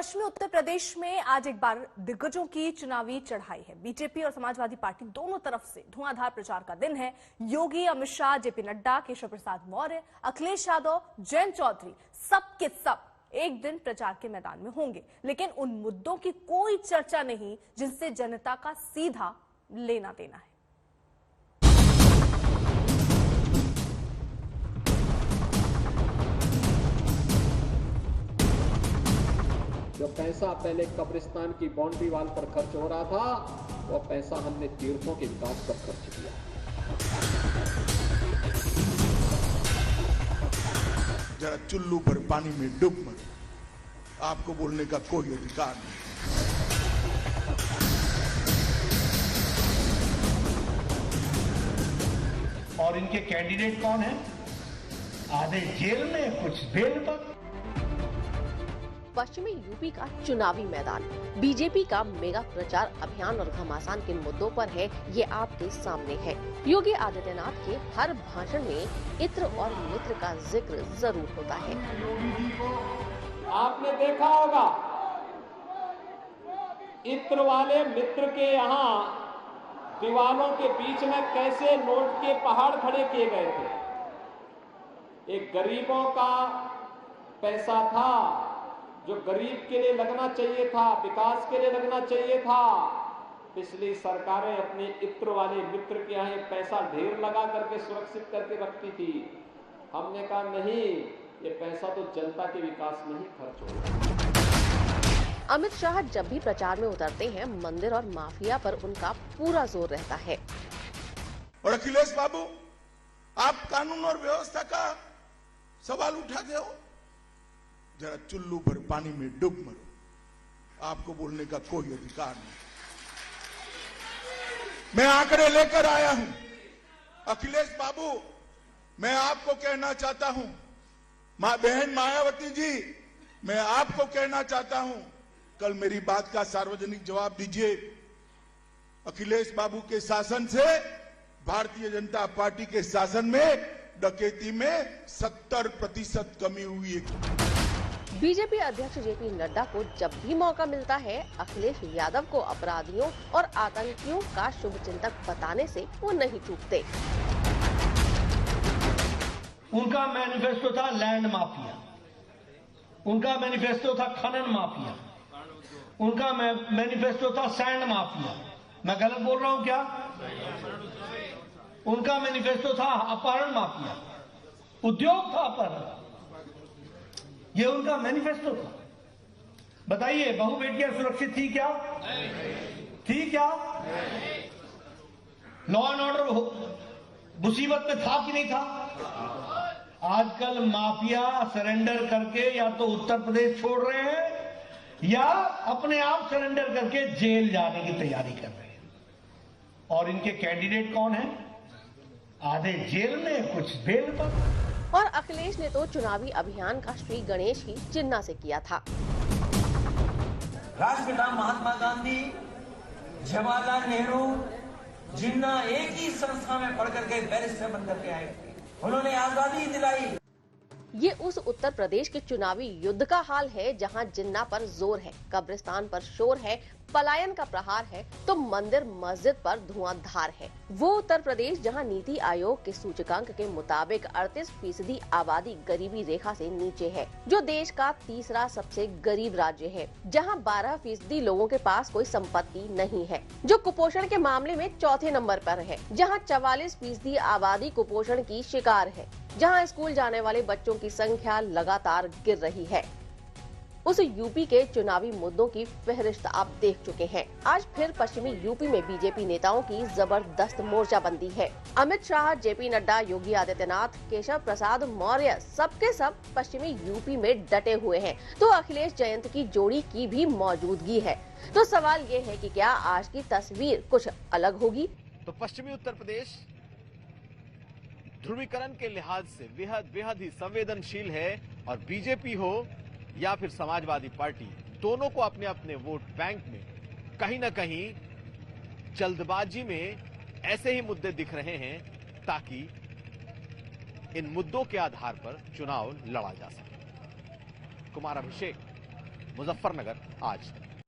पश्चिमी उत्तर प्रदेश में आज एक बार दिग्गजों की चुनावी चढ़ाई है। बीजेपी और समाजवादी पार्टी दोनों तरफ से धुआंधार प्रचार का दिन है। योगी, अमित शाह, जेपी नड्डा, केशव प्रसाद मौर्य, अखिलेश यादव, जयंत चौधरी सब के सब एक दिन प्रचार के मैदान में होंगे, लेकिन उन मुद्दों की कोई चर्चा नहीं जिनसे जनता का सीधा लेना देना है। जो पैसा पहले कब्रिस्तान की बाउंड्री वाल पर खर्च हो रहा था, वो पैसा हमने तीर्थों के विकास पर खर्च किया। जरा चुल्लू पर पानी में डूब मरो, आपको बोलने का कोई अधिकार नहीं। और इनके कैंडिडेट कौन हैं? आधे जेल में, कुछ बेल पर। पश्चिमी यूपी का चुनावी मैदान, बीजेपी का मेगा प्रचार अभियान और घमासान किन मुद्दों पर है, ये आपके सामने है। योगी आदित्यनाथ के हर भाषण में इत्र और मित्र का जिक्र जरूर होता है। आपने देखा होगा इत्र वाले मित्र के यहाँ दीवारों के बीच में कैसे नोट के पहाड़ खड़े किए गए थे। एक गरीबों का पैसा था जो गरीब के लिए लगना चाहिए था, विकास के लिए लगना चाहिए था। पिछली सरकारें अपने इत्र वाले मित्र के यहाँ पैसा ढेर लगा करके सुरक्षित करके रखती थी। हमने कहा नहीं, ये पैसा तो जनता के विकास में ही खर्च होगा। अमित शाह जब भी प्रचार में उतरते हैं, मंदिर और माफिया पर उनका पूरा जोर रहता है। और अखिलेश बाबू, आप कानून और व्यवस्था का सवाल उठाते हो, जरा चुल्लू पर पानी में डूब मरो, आपको बोलने का कोई अधिकार नहीं। मैं आंकड़े लेकर आया हूं। अखिलेश बाबू, मैं आपको कहना चाहता हूं, बहन मायावती जी, मैं आपको कहना चाहता हूं, कल मेरी बात का सार्वजनिक जवाब दीजिए। अखिलेश बाबू के शासन से भारतीय जनता पार्टी के शासन में डकैती में 70% कमी हुई है। बीजेपी अध्यक्ष जेपी नड्डा को जब भी मौका मिलता है, अखिलेश यादव को अपराधियों और आतंकियों का शुभचिंतक बताने से वो नहीं चूकते। उनका मैनिफेस्टो था लैंड माफिया, उनका मैनिफेस्टो था खनन माफिया, उनका मैनिफेस्टो था सैंड माफिया। मैं गलत बोल रहा हूं क्या? उनका मैनिफेस्टो था अपहरण माफिया, उद्योग था अपहरण, ये उनका मैनिफेस्टो था। बताइए, बहु बेटियां सुरक्षित थी क्या? थी क्या? लॉ एंड ऑर्डर मुसीबत में था कि नहीं था? आजकल माफिया सरेंडर करके या तो उत्तर प्रदेश छोड़ रहे हैं या अपने आप सरेंडर करके जेल जाने की तैयारी कर रहे हैं। और इनके कैंडिडेट कौन हैं? आधे जेल में, कुछ बेल पर। और अखिलेश ने तो चुनावी अभियान का श्री गणेश ही जिन्ना से किया था। राष्ट्रपिता महात्मा गांधी, जवाहरलाल नेहरू, जिन्ना एक ही संस्था में पढ़ करके बैरिस्टर बन करके आए थे। उन्होंने आजादी दिलाई। ये उस उत्तर प्रदेश के चुनावी युद्ध का हाल है जहां जिन्ना पर जोर है, कब्रिस्तान पर शोर है, पलायन का प्रहार है, तो मंदिर मस्जिद पर धुआंधार है। वो उत्तर प्रदेश जहां नीति आयोग के सूचकांक के मुताबिक 38% आबादी गरीबी रेखा से नीचे है, जो देश का तीसरा सबसे गरीब राज्य है, जहां 12% लोगों के पास कोई संपत्ति नहीं है, जो कुपोषण के मामले में चौथे नंबर पर है, जहां 44% आबादी कुपोषण की शिकार है, जहां स्कूल जाने वाले बच्चों की संख्या लगातार गिर रही है। उस यूपी के चुनावी मुद्दों की फहरिस्त आप देख चुके हैं। आज फिर पश्चिमी यूपी में बीजेपी नेताओं की जबरदस्त मोर्चाबंदी है। अमित शाह, जेपी नड्डा, योगी आदित्यनाथ, केशव प्रसाद मौर्य सबके सब पश्चिमी यूपी में डटे हुए हैं, तो अखिलेश जयंत की जोड़ी की भी मौजूदगी है। तो सवाल ये है कि क्या आज की तस्वीर कुछ अलग होगी? तो पश्चिमी उत्तर प्रदेश ध्रुवीकरण के लिहाज से बेहद ही संवेदनशील है, और बीजेपी हो या फिर समाजवादी पार्टी, दोनों को अपने अपने वोट बैंक में कहीं ना कहीं जल्दबाजी में ऐसे ही मुद्दे दिख रहे हैं ताकि इन मुद्दों के आधार पर चुनाव लड़ा जा सके। कुमार अभिषेक, मुजफ्फरनगर आज तक।